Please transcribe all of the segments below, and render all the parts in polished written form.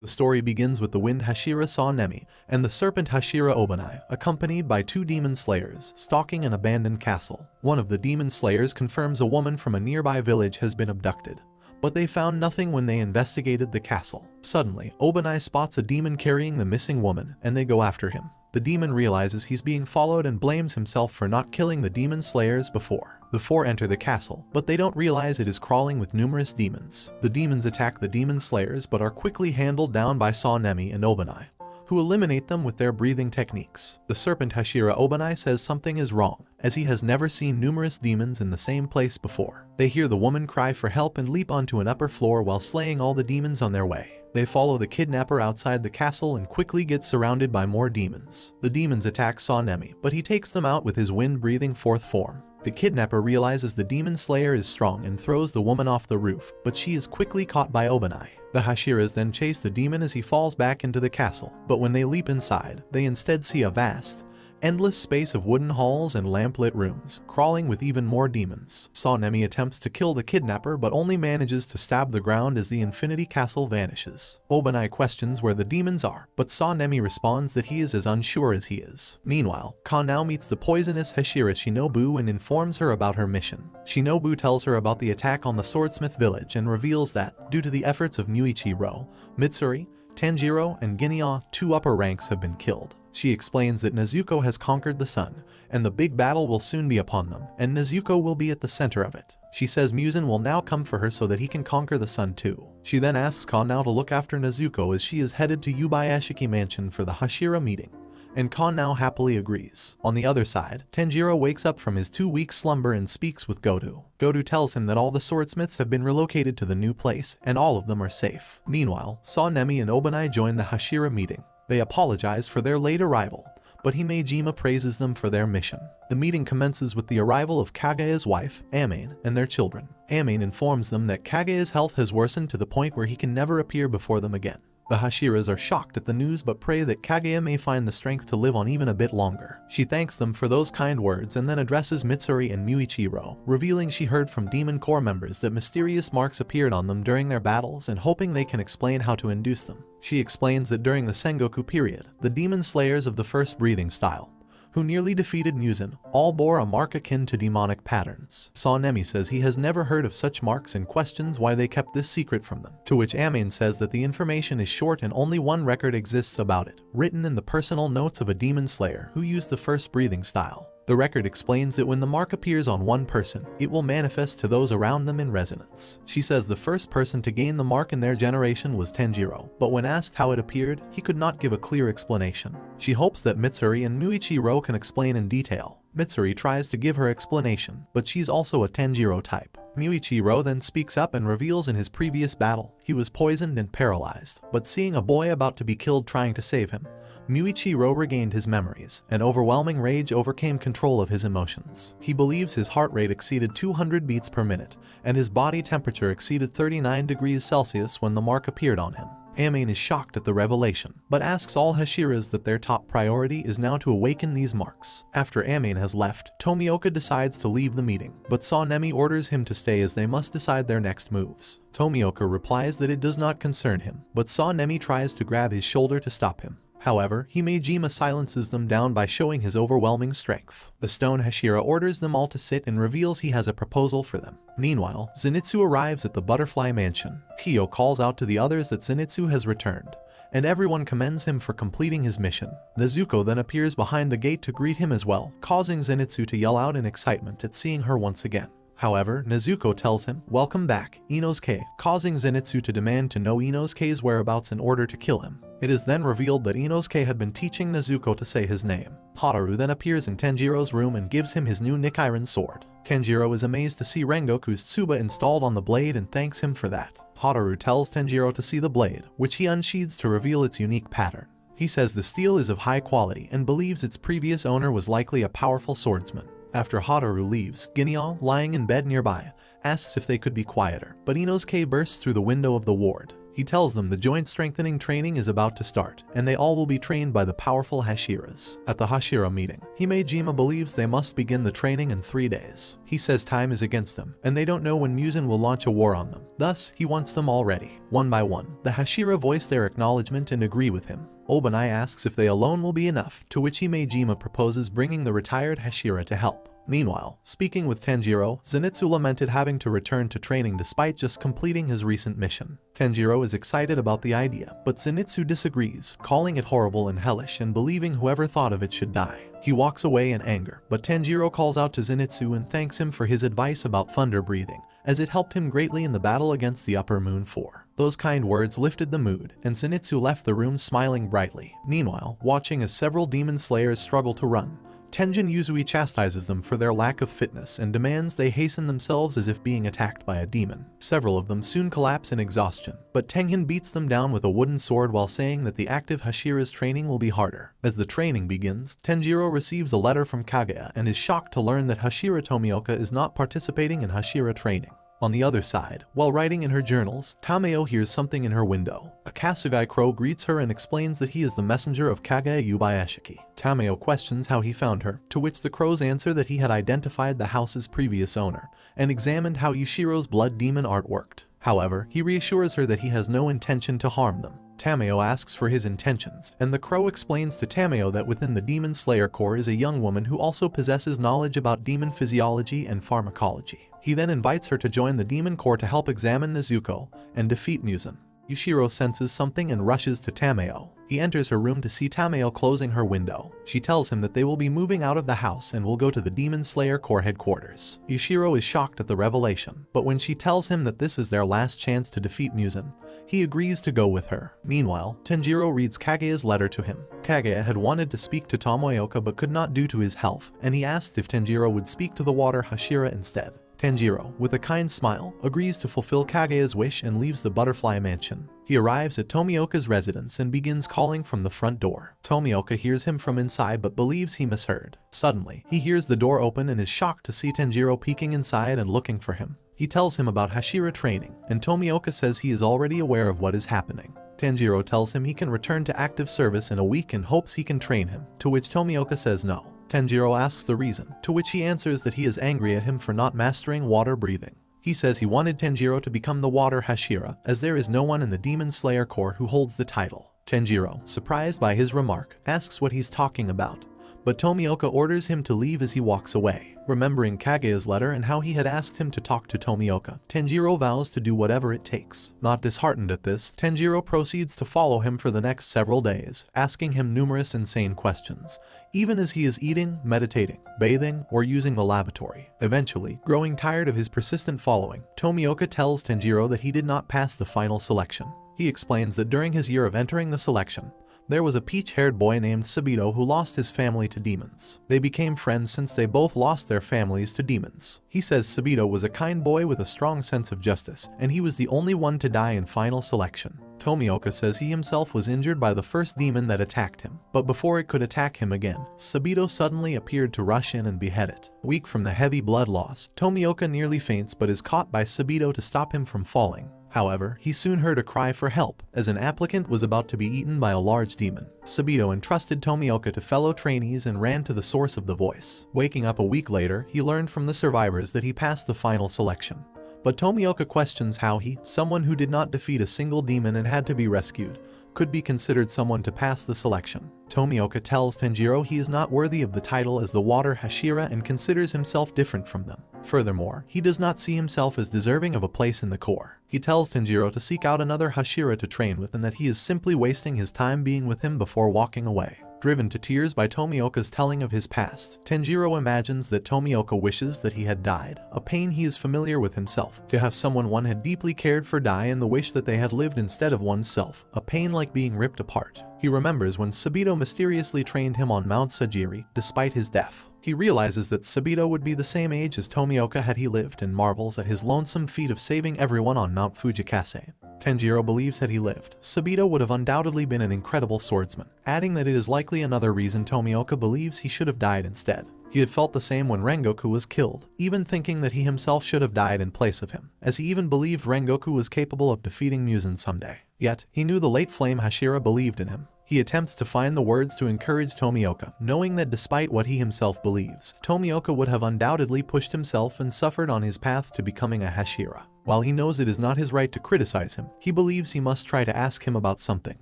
The story begins with the wind Hashira Sanemi and the serpent Hashira Obanai, accompanied by two demon slayers, stalking an abandoned castle. One of the demon slayers confirms a woman from a nearby village has been abducted, but they found nothing when they investigated the castle. Suddenly, Obanai spots a demon carrying the missing woman, and they go after him. The demon realizes he's being followed and blames himself for not killing the demon slayers before. The four enter the castle, but they don't realize it is crawling with numerous demons. The demons attack the demon slayers but are quickly handled down by Sanemi and Obanai, who eliminate them with their breathing techniques. The serpent Hashira Obanai says something is wrong, as he has never seen numerous demons in the same place before. They hear the woman cry for help and leap onto an upper floor while slaying all the demons on their way. They follow the kidnapper outside the castle and quickly get surrounded by more demons. The demons attack Sanemi, but he takes them out with his wind-breathing fourth form. The kidnapper realizes the demon slayer is strong and throws the woman off the roof, but she is quickly caught by Obanai. The Hashiras then chase the demon as he falls back into the castle, but when they leap inside, they instead see a vast, endless space of wooden halls and lamplit rooms, crawling with even more demons. Sanemi attempts to kill the kidnapper but only manages to stab the ground as the infinity castle vanishes. Obanai questions where the demons are, but Sanemi responds that he is as unsure as he is. Meanwhile, Ka now meets the poisonous Hashira Shinobu and informs her about her mission. Shinobu tells her about the attack on the swordsmith village and reveals that, due to the efforts of Muichiro, Mitsuri, Tanjiro, and Ginya, 2 upper ranks have been killed. She explains that Nezuko has conquered the sun, and the big battle will soon be upon them, and Nezuko will be at the center of it. She says Muzan will now come for her so that he can conquer the sun too. She then asks Ka now to look after Nezuko as she is headed to Yubaeshiki Mansion for the Hashira meeting, and Ka now happily agrees. On the other side, Tanjiro wakes up from his 2-week slumber and speaks with Goto. Goto tells him that all the swordsmiths have been relocated to the new place, and all of them are safe. Meanwhile, Sanemi and Obanai join the Hashira meeting. They apologize for their late arrival, but Himejima praises them for their mission. The meeting commences with the arrival of Kaguya's wife, Amane, and their children. Amane informs them that Kaguya's health has worsened to the point where he can never appear before them again. The Hashiras are shocked at the news but pray that Kaguya may find the strength to live on even a bit longer. She thanks them for those kind words and then addresses Mitsuri and Muichiro, revealing she heard from Demon Corps members that mysterious marks appeared on them during their battles and hoping they can explain how to induce them. She explains that during the Sengoku period, the demon slayers of the first breathing style, who nearly defeated Muzan, all bore a mark akin to demonic patterns. Sanemi says he has never heard of such marks and questions why they kept this secret from them, to which Amane says that the information is short and only one record exists about it, written in the personal notes of a demon slayer who used the first breathing style. The record explains that when the mark appears on one person, it will manifest to those around them in resonance. She says the first person to gain the mark in their generation was Tanjiro, but when asked how it appeared, he could not give a clear explanation. She hopes that Mitsuri and Muichiro can explain in detail. Mitsuri tries to give her explanation, but she's also a Tanjiro type. Muichiro then speaks up and reveals in his previous battle, he was poisoned and paralyzed, but seeing a boy about to be killed trying to save him, Muichiro regained his memories, and overwhelming rage overcame control of his emotions. He believes his heart rate exceeded 200 beats per minute, and his body temperature exceeded 39 degrees Celsius when the mark appeared on him. Amane is shocked at the revelation, but asks all Hashiras that their top priority is now to awaken these marks. After Amane has left, Tomioka decides to leave the meeting, but Sanemi orders him to stay as they must decide their next moves. Tomioka replies that it does not concern him, but Sanemi tries to grab his shoulder to stop him. However, Himejima silences them down by showing his overwhelming strength. The stone Hashira orders them all to sit and reveals he has a proposal for them. Meanwhile, Zenitsu arrives at the Butterfly Mansion. Hyo calls out to the others that Zenitsu has returned, and everyone commends him for completing his mission. Nezuko then appears behind the gate to greet him as well, causing Zenitsu to yell out in excitement at seeing her once again. However, Nezuko tells him, "Welcome back, Inosuke," causing Zenitsu to demand to know Inosuke's whereabouts in order to kill him. It is then revealed that Inosuke had been teaching Nezuko to say his name. Hotaru then appears in Tanjiro's room and gives him his new Nichiren sword. Tanjiro is amazed to see Rengoku's Tsuba installed on the blade and thanks him for that. Hotaru tells Tanjiro to see the blade, which he unsheathes to reveal its unique pattern. He says the steel is of high quality and believes its previous owner was likely a powerful swordsman. After Hotaru leaves, Ginya, lying in bed nearby, asks if they could be quieter, but Inosuke bursts through the window of the ward. He tells them the joint strengthening training is about to start, and they all will be trained by the powerful Hashiras. At the Hashira meeting, Himejima believes they must begin the training in 3 days. He says time is against them, and they don't know when Muzan will launch a war on them. Thus, he wants them all ready. One by one, the Hashira voice their acknowledgement and agree with him. Obanai asks if they alone will be enough, to which Himejima proposes bringing the retired Hashira to help. Meanwhile, speaking with Tanjiro, Zenitsu lamented having to return to training despite just completing his recent mission. Tanjiro is excited about the idea, but Zenitsu disagrees, calling it horrible and hellish and believing whoever thought of it should die. He walks away in anger, but Tanjiro calls out to Zenitsu and thanks him for his advice about thunder breathing, as it helped him greatly in the battle against the Upper Moon 4. Those kind words lifted the mood, and Zenitsu left the room smiling brightly. Meanwhile, watching as several demon slayers struggle to run, Tengen Yuzui chastises them for their lack of fitness and demands they hasten themselves as if being attacked by a demon. Several of them soon collapse in exhaustion, but Tengen beats them down with a wooden sword while saying that the active Hashira's training will be harder. As the training begins, Tenjiro receives a letter from Kaguya and is shocked to learn that Hashira Tomioka is not participating in Hashira training. On the other side, while writing in her journals, Tamayo hears something in her window. A Kasugai crow greets her and explains that he is the messenger of Kaguya Yubayashiki. Tamayo questions how he found her, to which the crows answer that he had identified the house's previous owner, and examined how Yushiro's blood demon art worked. However, he reassures her that he has no intention to harm them. Tamayo asks for his intentions, and the crow explains to Tamayo that within the Demon Slayer Corps is a young woman who also possesses knowledge about demon physiology and pharmacology. He then invites her to join the Demon Corps to help examine Nezuko and defeat Muzan. Yushiro senses something and rushes to Tamayo. He enters her room to see Tamayo closing her window. She tells him that they will be moving out of the house and will go to the Demon Slayer Corps headquarters. Yushiro is shocked at the revelation, but when she tells him that this is their last chance to defeat Muzan, he agrees to go with her. Meanwhile, Tenjiro reads Kaguya's letter to him. Kaguya had wanted to speak to Tomoyoka but could not due to his health, and he asked if Tenjiro would speak to the water Hashira instead. Tenjiro, with a kind smile, agrees to fulfill Kaguya's wish and leaves the butterfly mansion. He arrives at Tomioka's residence and begins calling from the front door. Tomioka hears him from inside but believes he misheard. Suddenly, he hears the door open and is shocked to see Tenjiro peeking inside and looking for him. He tells him about Hashira training, and Tomioka says he is already aware of what is happening. Tenjiro tells him he can return to active service in a week and hopes he can train him, to which Tomioka says no. Tenjiro asks the reason, to which he answers that he is angry at him for not mastering water breathing. He says he wanted Tenjiro to become the water Hashira, as there is no one in the Demon Slayer Corps who holds the title. Tenjiro, surprised by his remark, asks what he's talking about, but Tomioka orders him to leave as he walks away. Remembering Kaguya's letter and how he had asked him to talk to Tomioka, Tenjiro vows to do whatever it takes. Not disheartened at this, Tenjiro proceeds to follow him for the next several days, asking him numerous insane questions, even as he is eating, meditating, bathing, or using the lavatory. Eventually, growing tired of his persistent following, Tomioka tells Tenjiro that he did not pass the final selection. He explains that during his year of entering the selection, there was a peach-haired boy named Sabito who lost his family to demons. They became friends since they both lost their families to demons. He says Sabito was a kind boy with a strong sense of justice, and he was the only one to die in final selection. Tomioka says he himself was injured by the first demon that attacked him, but before it could attack him again, Sabito suddenly appeared to rush in and behead it. Weak from the heavy blood loss, Tomioka nearly faints but is caught by Sabito to stop him from falling. However, he soon heard a cry for help, as an applicant was about to be eaten by a large demon. Sabito entrusted Tomioka to fellow trainees and ran to the source of the voice. Waking up a week later, he learned from the survivors that he passed the final selection. But Tomioka questions how he, someone who did not defeat a single demon and had to be rescued, could be considered someone to pass the selection. Tomioka tells Tenjiro he is not worthy of the title as the water Hashira and considers himself different from them. Furthermore, he does not see himself as deserving of a place in the Corps. He tells Tenjiro to seek out another Hashira to train with and that he is simply wasting his time being with him before walking away. Driven to tears by Tomioka's telling of his past, Tenjiro imagines that Tomioka wishes that he had died, a pain he is familiar with himself. To have someone one had deeply cared for die and the wish that they had lived instead of oneself, a pain like being ripped apart. He remembers when Sabito mysteriously trained him on Mount Sajiri, despite his death. He realizes that Sabito would be the same age as Tomioka had he lived and marvels at his lonesome feat of saving everyone on Mount Fujikase. Tenjiro believes had he lived, Sabito would have undoubtedly been an incredible swordsman, adding that it is likely another reason Tomioka believes he should have died instead. He had felt the same when Rengoku was killed, even thinking that he himself should have died in place of him, as he even believed Rengoku was capable of defeating Muzan someday. Yet, he knew the late flame Hashira believed in him. He attempts to find the words to encourage Tomioka, knowing that despite what he himself believes, Tomioka would have undoubtedly pushed himself and suffered on his path to becoming a Hashira. While he knows it is not his right to criticize him, he believes he must try to ask him about something.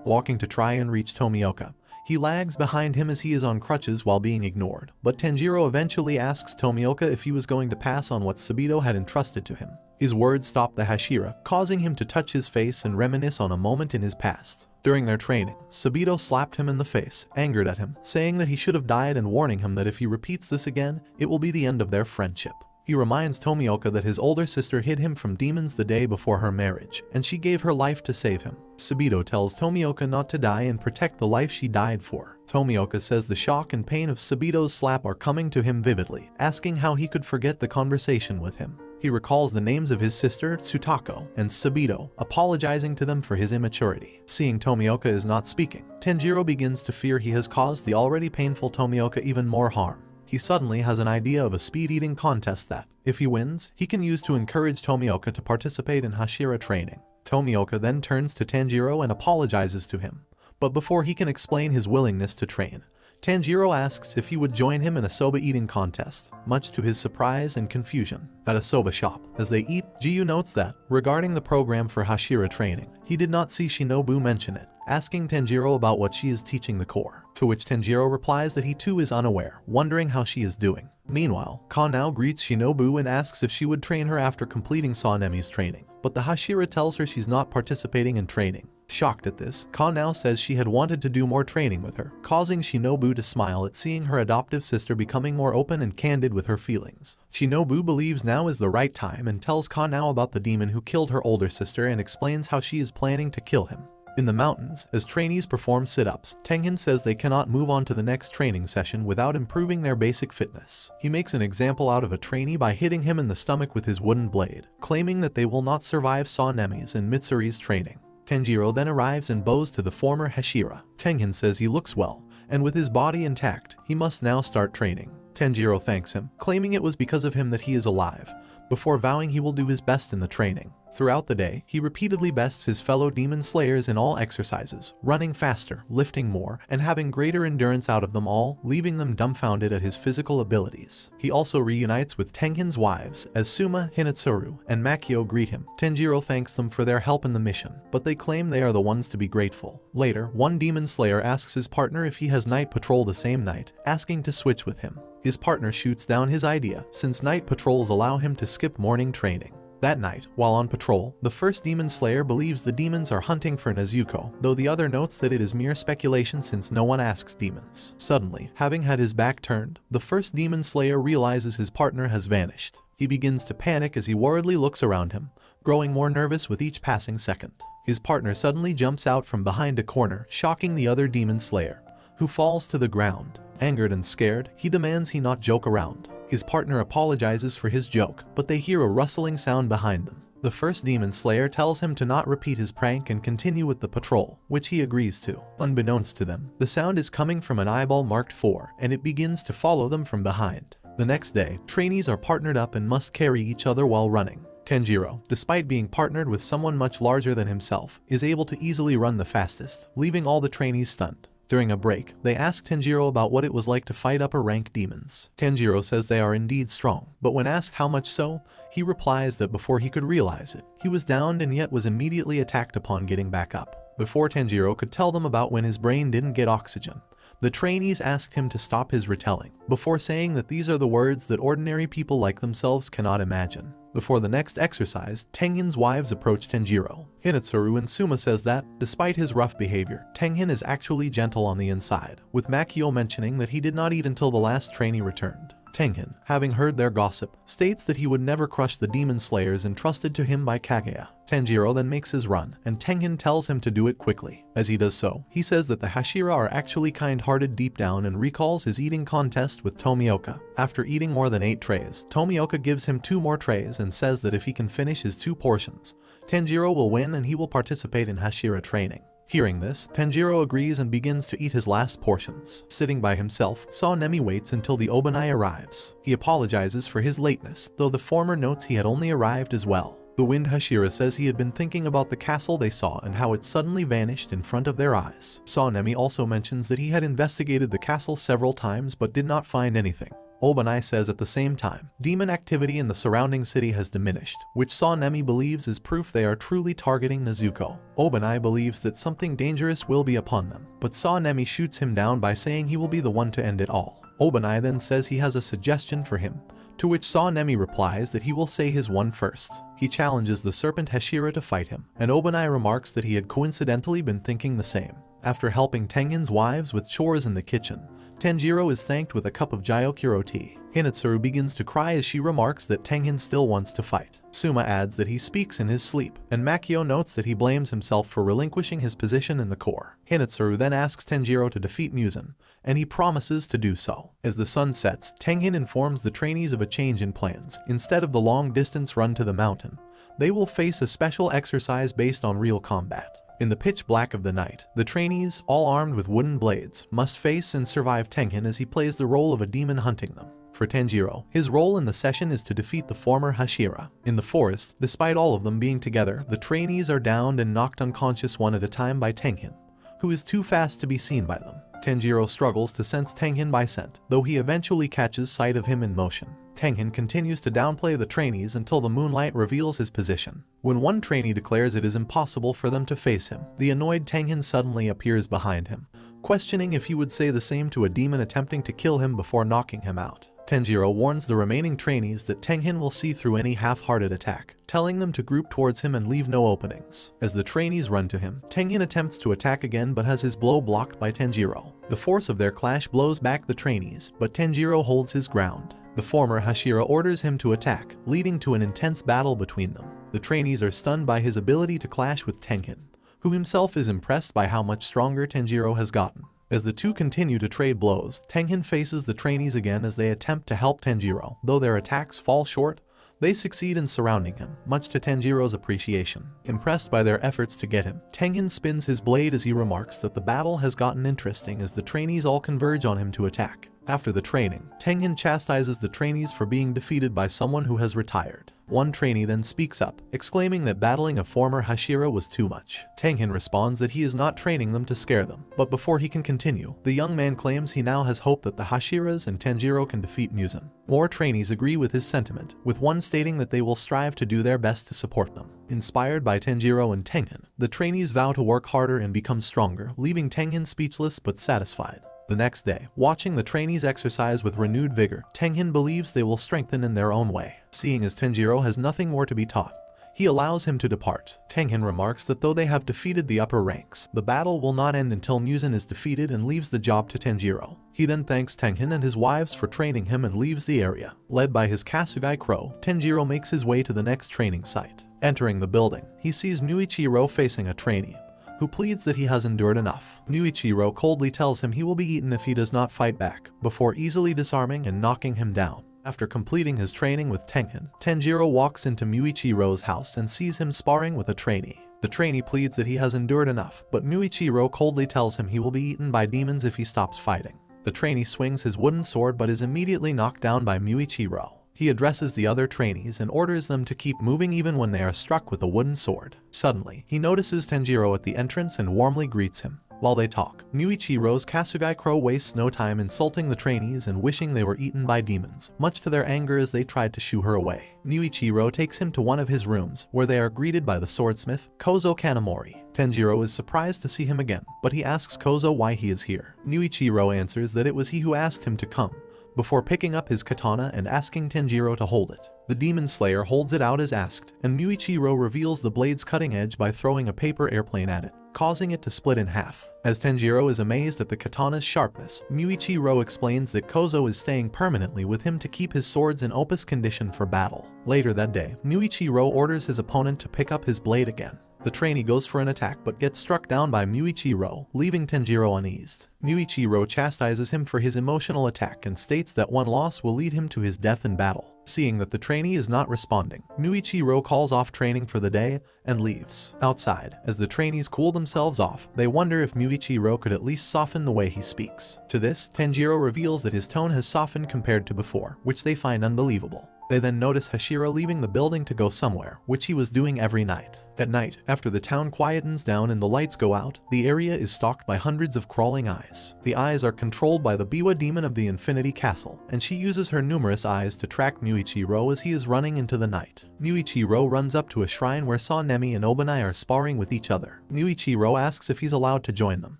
Walking to try and reach Tomioka, he lags behind him as he is on crutches while being ignored, but Tanjiro eventually asks Tomioka if he was going to pass on what Sabito had entrusted to him. His words stop the Hashira, causing him to touch his face and reminisce on a moment in his past. During their training, Sabito slapped him in the face, angered at him, saying that he should have died and warning him that if he repeats this again, it will be the end of their friendship. He reminds Tomioka that his older sister hid him from demons the day before her marriage, and she gave her life to save him. Sabito tells Tomioka not to die and protect the life she died for. Tomioka says the shock and pain of Sabito's slap are coming to him vividly, asking how he could forget the conversation with him. He recalls the names of his sister, Tsutako, and Sabito, apologizing to them for his immaturity. Seeing Tomioka is not speaking, Tanjiro begins to fear he has caused the already painful Tomioka even more harm. He suddenly has an idea of a speed-eating contest that, if he wins, he can use to encourage Tomioka to participate in Hashira training. Tomioka then turns to Tanjiro and apologizes to him. But before he can explain his willingness to train, Tanjiro asks if he would join him in a soba eating contest, much to his surprise and confusion. At a soba shop, as they eat, Jiyu notes that, regarding the program for Hashira training, he did not see Shinobu mention it, asking Tanjiro about what she is teaching the core. To which Tanjiro replies that he too is unaware, wondering how she is doing. Meanwhile, Ka now greets Shinobu and asks if she would train her after completing Sanemi's training, but the Hashira tells her she's not participating in training. Shocked at this, Ka now says she had wanted to do more training with her, causing Shinobu to smile at seeing her adoptive sister becoming more open and candid with her feelings. Shinobu believes now is the right time and tells Ka now about the demon who killed her older sister and explains how she is planning to kill him. In the mountains, as trainees perform sit-ups, Tengen says they cannot move on to the next training session without improving their basic fitness. He makes an example out of a trainee by hitting him in the stomach with his wooden blade, claiming that they will not survive Sanemi's and Mitsuri's training. Tanjiro then arrives and bows to the former Hashira. Tengen says he looks well, and with his body intact, he must now start training. Tanjiro thanks him, claiming it was because of him that he is alive, before vowing he will do his best in the training. Throughout the day, he repeatedly bests his fellow demon slayers in all exercises, running faster, lifting more, and having greater endurance out of them all, leaving them dumbfounded at his physical abilities. He also reunites with Tengen's wives, as Suma, Hinetsuru, and Makio greet him. Tanjiro thanks them for their help in the mission, but they claim they are the ones to be grateful. Later, one demon slayer asks his partner if he has night patrol the same night, asking to switch with him. His partner shoots down his idea, since night patrols allow him to skip morning training. That night, while on patrol, the first demon slayer believes the demons are hunting for Nezuko, though the other notes that it is mere speculation since no one asks demons. Suddenly, having had his back turned, the first demon slayer realizes his partner has vanished. He begins to panic as he worriedly looks around him, growing more nervous with each passing second. His partner suddenly jumps out from behind a corner, shocking the other demon slayer, who falls to the ground. Angered and scared, he demands he not joke around. His partner apologizes for his joke, but they hear a rustling sound behind them. The first demon slayer tells him to not repeat his prank and continue with the patrol, which he agrees to. Unbeknownst to them, the sound is coming from an eyeball marked 4, and it begins to follow them from behind. The next day, trainees are partnered up and must carry each other while running. Tanjiro, despite being partnered with someone much larger than himself, is able to easily run the fastest, leaving all the trainees stunned. During a break, they ask Tanjiro about what it was like to fight upper-rank demons. Tanjiro says they are indeed strong, but when asked how much so, he replies that before he could realize it, he was downed and yet was immediately attacked upon getting back up. Before Tanjiro could tell them about when his brain didn't get oxygen, the trainees asked him to stop his retelling, before saying that these are the words that ordinary people like themselves cannot imagine. Before the next exercise, Tengen's wives approach Tanjiro. Hinetsuru and Suma says that, despite his rough behavior, Tengen is actually gentle on the inside, with Makio mentioning that he did not eat until the last trainee returned. Tengen, having heard their gossip, states that he would never crush the demon slayers entrusted to him by Kaguya. Tanjiro then makes his run, and Tengen tells him to do it quickly. As he does so, he says that the Hashira are actually kind-hearted deep down and recalls his eating contest with Tomioka. After eating more than 8 trays, Tomioka gives him 2 more trays and says that if he can finish his 2 portions, Tanjiro will win and he will participate in Hashira training. Hearing this, Tanjiro agrees and begins to eat his last portions. Sitting by himself, Sanemi waits until the Obanai arrives. He apologizes for his lateness, though the former notes he had only arrived as well. The Wind Hashira says he had been thinking about the castle they saw and how it suddenly vanished in front of their eyes. Sanemi also mentions that he had investigated the castle several times but did not find anything. Obanai says at the same time, demon activity in the surrounding city has diminished, which Sanemi believes is proof they are truly targeting Nezuko. Obanai believes that something dangerous will be upon them, but Sanemi shoots him down by saying he will be the one to end it all. Obanai then says he has a suggestion for him, to which Sanemi replies that he will say his one first. He challenges the serpent Hashira to fight him, and Obanai remarks that he had coincidentally been thinking the same. After helping Tengen's wives with chores in the kitchen, Tanjiro is thanked with a cup of Gyokuro tea. Hinetsuru begins to cry as she remarks that Tengen still wants to fight. Suma adds that he speaks in his sleep, and Makio notes that he blames himself for relinquishing his position in the Corps. Hinetsuru then asks Tanjiro to defeat Muzan, and he promises to do so. As the sun sets, Tengen informs the trainees of a change in plans. Instead of the long-distance run to the mountain, they will face a special exercise based on real combat. In the pitch black of the night, the trainees, all armed with wooden blades, must face and survive Tengen as he plays the role of a demon hunting them. For Tanjiro, his role in the session is to defeat the former Hashira. In the forest, despite all of them being together, the trainees are downed and knocked unconscious one at a time by Tengen, who is too fast to be seen by them. Tanjiro struggles to sense Tengen by scent, though he eventually catches sight of him in motion. Tengen continues to downplay the trainees until the moonlight reveals his position. When one trainee declares it is impossible for them to face him, the annoyed Tengen suddenly appears behind him, questioning if he would say the same to a demon attempting to kill him before knocking him out. Tanjiro warns the remaining trainees that Tengen will see through any half-hearted attack, telling them to group towards him and leave no openings. As the trainees run to him, Tengen attempts to attack again but has his blow blocked by Tanjiro. The force of their clash blows back the trainees, but Tanjiro holds his ground. The former Hashira orders him to attack, leading to an intense battle between them. The trainees are stunned by his ability to clash with Tengen, who himself is impressed by how much stronger Tanjiro has gotten. As the two continue to trade blows, Tengen faces the trainees again as they attempt to help Tanjiro. Though their attacks fall short, they succeed in surrounding him, much to Tanjiro's appreciation. Impressed by their efforts to get him, Tengen spins his blade as he remarks that the battle has gotten interesting as the trainees all converge on him to attack. After the training, Tengen chastises the trainees for being defeated by someone who has retired. One trainee then speaks up, exclaiming that battling a former Hashira was too much. Tengen responds that he is not training them to scare them, but before he can continue, the young man claims he now has hope that the Hashiras and Tanjiro can defeat Muzan. More trainees agree with his sentiment, with one stating that they will strive to do their best to support them. Inspired by Tanjiro and Tengen, the trainees vow to work harder and become stronger, leaving Tengen speechless but satisfied. The next day, watching the trainees exercise with renewed vigor, Tengen believes they will strengthen in their own way. Seeing as Tanjiro has nothing more to be taught, he allows him to depart. Tengen remarks that though they have defeated the upper ranks, the battle will not end until Muzan is defeated and leaves the job to Tanjiro. He then thanks Tengen and his wives for training him and leaves the area. Led by his Kasugai crow, Tanjiro makes his way to the next training site. Entering the building, he sees Muichiro facing a trainee, who pleads that he has endured enough. Muichiro coldly tells him he will be eaten if he does not fight back, before easily disarming and knocking him down. After completing his training with Tengen, Tanjiro walks into Muichiro's house and sees him sparring with a trainee. The trainee pleads that he has endured enough, but Muichiro coldly tells him he will be eaten by demons if he stops fighting. The trainee swings his wooden sword but is immediately knocked down by Muichiro. He addresses the other trainees and orders them to keep moving even when they are struck with a wooden sword. Suddenly, he notices Tanjiro at the entrance and warmly greets him. While they talk, Muichiro's Kasugai crow wastes no time insulting the trainees and wishing they were eaten by demons, much to their anger as they tried to shoo her away. Muichiro takes him to one of his rooms, where they are greeted by the swordsmith, Kozo Kanamori. Tanjiro is surprised to see him again, but he asks Kozo why he is here. Muichiro answers that it was he who asked him to come, before picking up his katana and asking Tanjiro to hold it. The demon slayer holds it out as asked, and Muichiro reveals the blade's cutting edge by throwing a paper airplane at it, causing it to split in half. As Tanjiro is amazed at the katana's sharpness, Muichiro explains that Kozo is staying permanently with him to keep his swords in opus condition for battle. Later that day, Muichiro orders his opponent to pick up his blade again. The trainee goes for an attack but gets struck down by Muichiro, leaving Tenjiro uneased. Muichiro chastises him for his emotional attack and states that one loss will lead him to his death in battle. Seeing that the trainee is not responding, Muichiro calls off training for the day and leaves. Outside, as the trainees cool themselves off, they wonder if Muichiro could at least soften the way he speaks. To this, Tenjiro reveals that his tone has softened compared to before, which they find unbelievable. They then notice Hashira leaving the building to go somewhere, which he was doing every night. At night, after the town quietens down and the lights go out, the area is stalked by hundreds of crawling eyes. The eyes are controlled by the Biwa demon of the Infinity Castle, and she uses her numerous eyes to track Muichiro as he is running into the night. Muichiro runs up to a shrine where Sanemi and Obanai are sparring with each other. Muichiro asks if he's allowed to join them.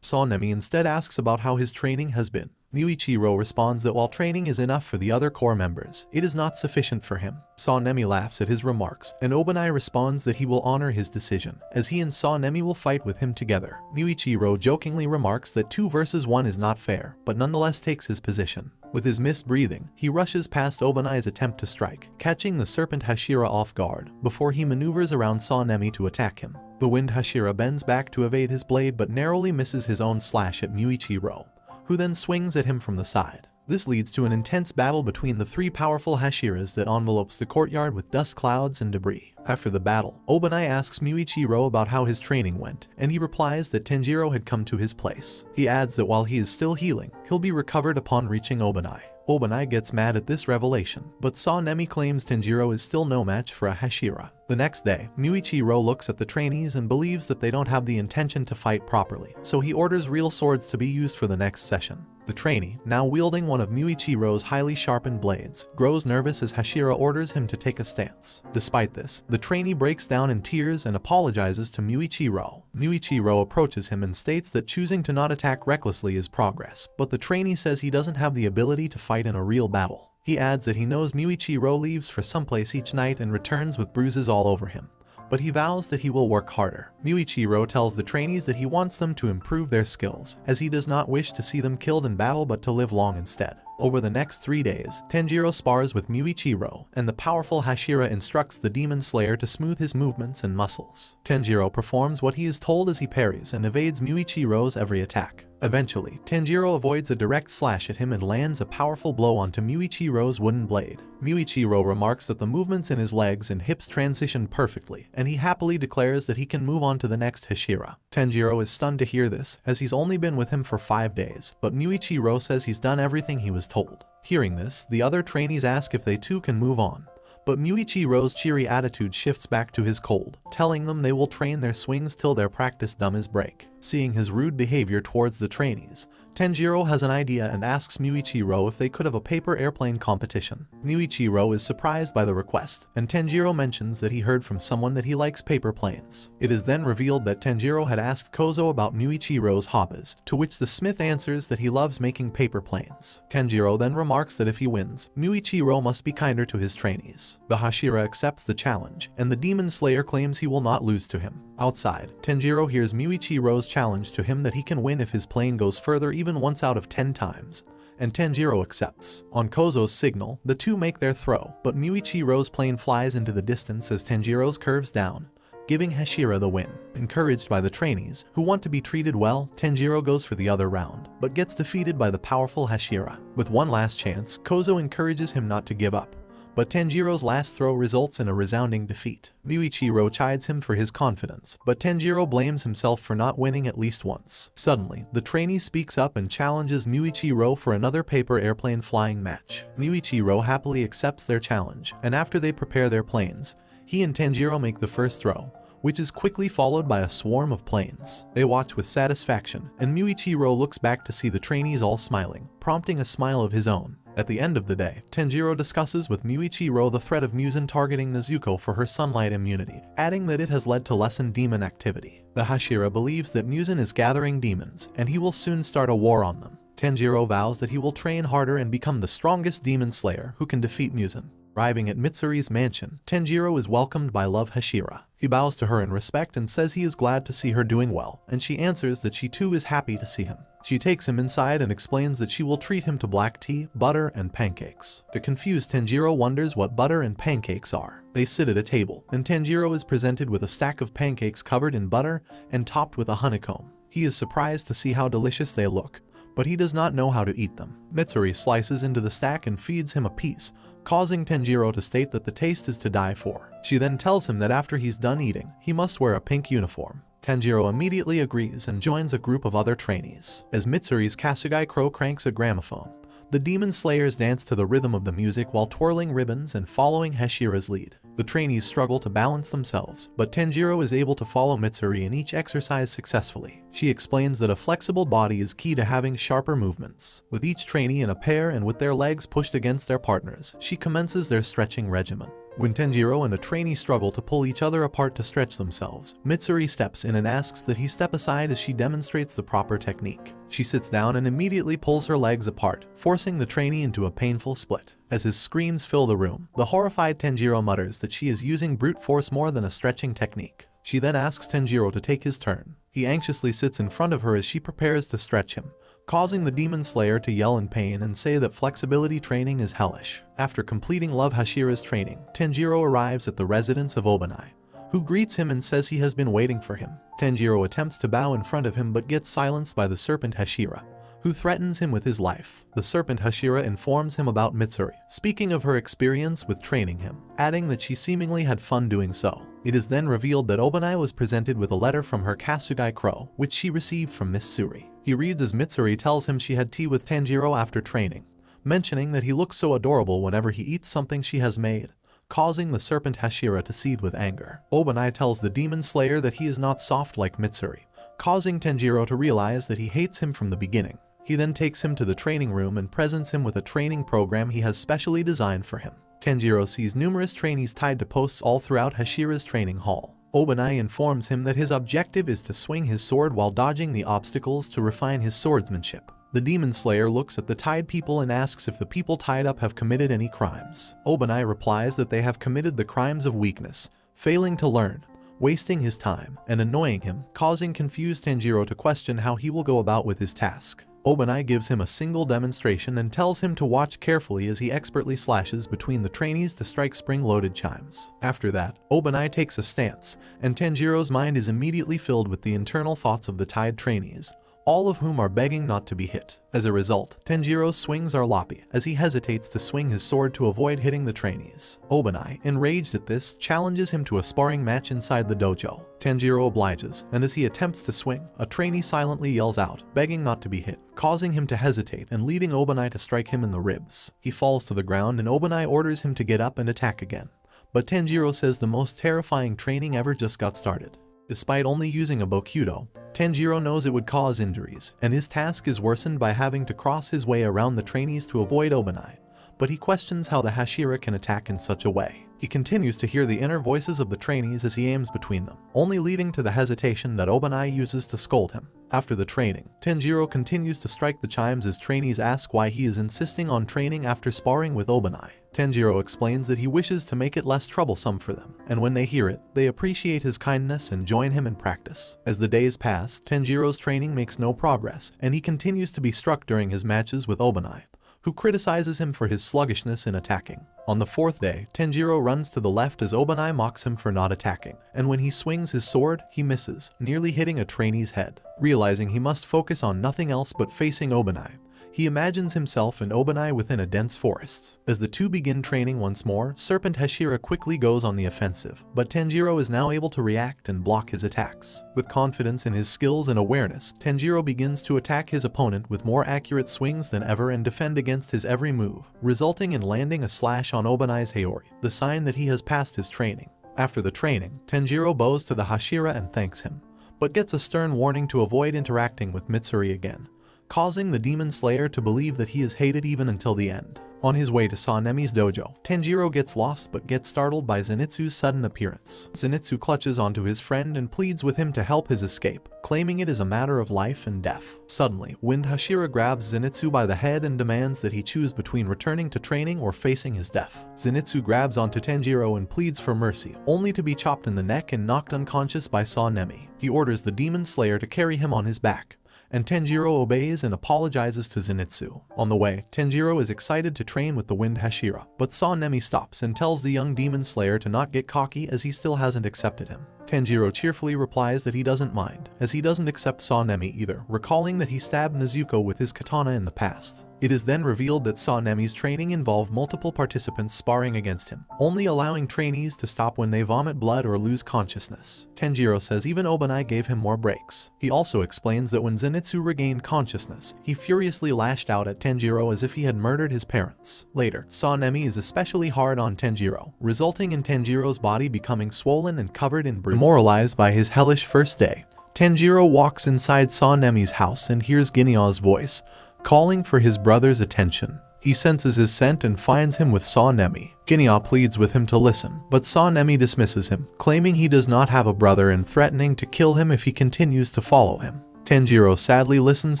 Sanemi instead asks about how his training has been. Muichiro responds that while training is enough for the other core members, it is not sufficient for him. Sanemi laughs at his remarks, and Obanai responds that he will honor his decision, as he and Sanemi will fight with him together. Muichiro jokingly remarks that 2 versus 1 is not fair, but nonetheless takes his position. With his missed breathing, he rushes past Obanai's attempt to strike, catching the serpent Hashira off guard, before he maneuvers around Sanemi to attack him. The wind Hashira bends back to evade his blade but narrowly misses his own slash at Muichiro, who then swings at him from the side. This leads to an intense battle between the 3 powerful Hashiras that envelopes the courtyard with dust clouds and debris. After the battle, Obanai asks Muichiro about how his training went, and he replies that Tenjiro had come to his place. He adds that while he is still healing, he'll be recovered upon reaching Obanai. Obanai gets mad at this revelation, but Sanemi claims Tenjiro is still no match for a Hashira. The next day, Muichiro looks at the trainees and believes that they don't have the intention to fight properly, so he orders real swords to be used for the next session. The trainee, now wielding one of Muichiro's highly sharpened blades, grows nervous as Hashira orders him to take a stance. Despite this, the trainee breaks down in tears and apologizes to Muichiro. Muichiro approaches him and states that choosing to not attack recklessly is progress, but the trainee says he doesn't have the ability to fight in a real battle. He adds that he knows Muichiro leaves for someplace each night and returns with bruises all over him, but he vows that he will work harder. Muichiro tells the trainees that he wants them to improve their skills, as he does not wish to see them killed in battle but to live long instead. Over the next 3 days, Tenjiro spars with Muichiro, and the powerful Hashira instructs the demon slayer to smooth his movements and muscles. Tenjiro performs what he is told as he parries and evades Muichiro's every attack. Eventually, Tenjiro avoids a direct slash at him and lands a powerful blow onto Muichiro's wooden blade. Muichiro remarks that the movements in his legs and hips transition perfectly, and he happily declares that he can move on to the next Hashira. Tenjiro is stunned to hear this, as he's only been with him for 5 days, but Muichiro says he's done everything he was told. Hearing this, the other trainees ask if they too can move on, but Muichiro's cheery attitude shifts back to his cold, telling them they will train their swings till their practice dummies break. Seeing his rude behavior towards the trainees, Tenjiro has an idea and asks Muichiro if they could have a paper airplane competition. Muichiro is surprised by the request, and Tenjiro mentions that he heard from someone that he likes paper planes. It is then revealed that Tenjiro had asked Kozo about Muichiro's hobbies, to which the smith answers that he loves making paper planes. Tenjiro then remarks that if he wins, Muichiro must be kinder to his trainees. The Hashira accepts the challenge, and the demon slayer claims he will not lose to him. Outside, Tenjiro hears Muichiro's challenge to him that he can win if his plane goes further even once out of 10 times, and Tenjiro accepts. On Kozo's signal, the two make their throw, but Muichiro's plane flies into the distance as Tenjiro's curves down, giving Hashira the win. Encouraged by the trainees, who want to be treated well, Tenjiro goes for the other round, but gets defeated by the powerful Hashira. With one last chance, Kozo encourages him not to give up, but Tenjiro's last throw results in a resounding defeat. Muichiro chides him for his confidence, but Tenjiro blames himself for not winning at least once. Suddenly, the trainee speaks up and challenges Muichiro for another paper airplane flying match. Muichiro happily accepts their challenge, and after they prepare their planes, he and Tenjiro make the first throw, which is quickly followed by a swarm of planes. They watch with satisfaction, and Muichiro looks back to see the trainees all smiling, prompting a smile of his own. At the end of the day, Tenjiro discusses with Muichiro the threat of Muzan targeting Nezuko for her sunlight immunity, adding that it has led to lessened demon activity. The Hashira believes that Muzan is gathering demons, and he will soon start a war on them. Tenjiro vows that he will train harder and become the strongest demon slayer who can defeat Muzan. Arriving at Mitsuri's mansion, Tenjiro is welcomed by Love Hashira. He bows to her in respect and says he is glad to see her doing well, and she answers that she too is happy to see him. She takes him inside and explains that she will treat him to black tea, butter, and pancakes. The confused Tenjiro wonders what butter and pancakes are. They sit at a table, and Tanjiro is presented with a stack of pancakes covered in butter and topped with a honeycomb. He is surprised to see how delicious they look, but he does not know how to eat them. Mitsuri slices into the stack and feeds him a piece, causing Tanjiro to state that the taste is to die for. She then tells him that after he's done eating, he must wear a pink uniform. Tanjiro immediately agrees and joins a group of other trainees. As Mitsuri's Kasugai Crow cranks a gramophone, the demon slayers dance to the rhythm of the music while twirling ribbons and following Hashira's lead. The trainees struggle to balance themselves, but Tanjiro is able to follow Mitsuri in each exercise successfully. She explains that a flexible body is key to having sharper movements. With each trainee in a pair and with their legs pushed against their partners, she commences their stretching regimen. When Tanjiro and a trainee struggle to pull each other apart to stretch themselves, Mitsuri steps in and asks that he step aside as she demonstrates the proper technique. She sits down and immediately pulls her legs apart, forcing the trainee into a painful split. As his screams fill the room, the horrified Tanjiro mutters that she is using brute force more than a stretching technique. She then asks Tanjiro to take his turn. He anxiously sits in front of her as she prepares to stretch him, causing the demon slayer to yell in pain and say that flexibility training is hellish. After completing Love Hashira's training, Tanjiro arrives at the residence of Obanai, who greets him and says he has been waiting for him. Tanjiro attempts to bow in front of him but gets silenced by the serpent Hashira, who threatens him with his life. The serpent Hashira informs him about Mitsuri, speaking of her experience with training him, adding that she seemingly had fun doing so. It is then revealed that Obanai was presented with a letter from her Kasugai Crow, which she received from Miss Suri. He reads as Mitsuri tells him she had tea with Tanjiro after training, mentioning that he looks so adorable whenever he eats something she has made, causing the serpent Hashira to seethe with anger. Obanai tells the demon slayer that he is not soft like Mitsuri, causing Tanjiro to realize that he hates him from the beginning. He then takes him to the training room and presents him with a training program he has specially designed for him. Tanjiro sees numerous trainees tied to posts all throughout Hashira's training hall. Obanai informs him that his objective is to swing his sword while dodging the obstacles to refine his swordsmanship. The demon slayer looks at the tied people and asks if the people tied up have committed any crimes. Obanai replies that they have committed the crimes of weakness, failing to learn, wasting his time, and annoying him, causing confused Tanjiro to question how he will go about with his task. Obanai gives him a single demonstration and tells him to watch carefully as he expertly slashes between the trainees to strike spring-loaded chimes. After that, Obanai takes a stance, and Tanjiro's mind is immediately filled with the internal thoughts of the tied trainees, all of whom are begging not to be hit. As a result, Tanjiro's swings are loppy as he hesitates to swing his sword to avoid hitting the trainees. Obanai, enraged at this, challenges him to a sparring match inside the dojo. Tanjiro obliges, and as he attempts to swing, a trainee silently yells out, begging not to be hit, causing him to hesitate and leading Obanai to strike him in the ribs. He falls to the ground and Obanai orders him to get up and attack again. But Tanjiro says the most terrifying training ever just got started. Despite only using a Bokudo, Tanjiro knows it would cause injuries, and his task is worsened by having to cross his way around the trainees to avoid Obanai, but he questions how the Hashira can attack in such a way. He continues to hear the inner voices of the trainees as he aims between them, only leading to the hesitation that Obanai uses to scold him. After the training, Tanjiro continues to strike the chimes as trainees ask why he is insisting on training after sparring with Obanai. Tanjiro explains that he wishes to make it less troublesome for them, and when they hear it, they appreciate his kindness and join him in practice. As the days pass, Tanjiro's training makes no progress, and he continues to be struck during his matches with Obanai, who criticizes him for his sluggishness in attacking. On the fourth day, Tanjiro runs to the left as Obanai mocks him for not attacking, and when he swings his sword, he misses, nearly hitting a trainee's head. Realizing he must focus on nothing else but facing Obanai, he imagines himself and Obanai within a dense forest. As the two begin training once more, Serpent Hashira quickly goes on the offensive, but Tanjiro is now able to react and block his attacks. With confidence in his skills and awareness, Tanjiro begins to attack his opponent with more accurate swings than ever and defend against his every move, resulting in landing a slash on Obanai's Haori, the sign that he has passed his training. After the training, Tanjiro bows to the Hashira and thanks him, but gets a stern warning to avoid interacting with Mitsuri again, causing the demon slayer to believe that he is hated even until the end. On his way to Sanemi's dojo, Tanjiro gets lost but gets startled by Zenitsu's sudden appearance. Zenitsu clutches onto his friend and pleads with him to help his escape, claiming it is a matter of life and death. Suddenly, Wind Hashira grabs Zenitsu by the head and demands that he choose between returning to training or facing his death. Zenitsu grabs onto Tanjiro and pleads for mercy, only to be chopped in the neck and knocked unconscious by Sanemi. He orders the demon slayer to carry him on his back, and Tenjiro obeys and apologizes to Zenitsu. On the way, Tenjiro is excited to train with the Wind Hashira, but Sanemi stops and tells the young demon slayer to not get cocky as he still hasn't accepted him. Tenjiro cheerfully replies that he doesn't mind, as he doesn't accept Sanemi either, recalling that he stabbed Nezuko with his katana in the past. It is then revealed that Sanemi's training involved multiple participants sparring against him, only allowing trainees to stop when they vomit blood or lose consciousness. Tenjiro says even Obanai gave him more breaks. He also explains that when Zenitsu regained consciousness, he furiously lashed out at Tenjiro as if he had murdered his parents. Later, Sanemi is especially hard on Tenjiro, resulting in Tenjiro's body becoming swollen and covered in bruises. Demoralized by his hellish first day, Tenjiro walks inside Sanemi's house and hears Ginya's voice, calling for his brother's attention. He senses his scent and finds him with Sanemi. Ginya pleads with him to listen, but Sanemi dismisses him, claiming he does not have a brother and threatening to kill him if he continues to follow him. Tenjiro sadly listens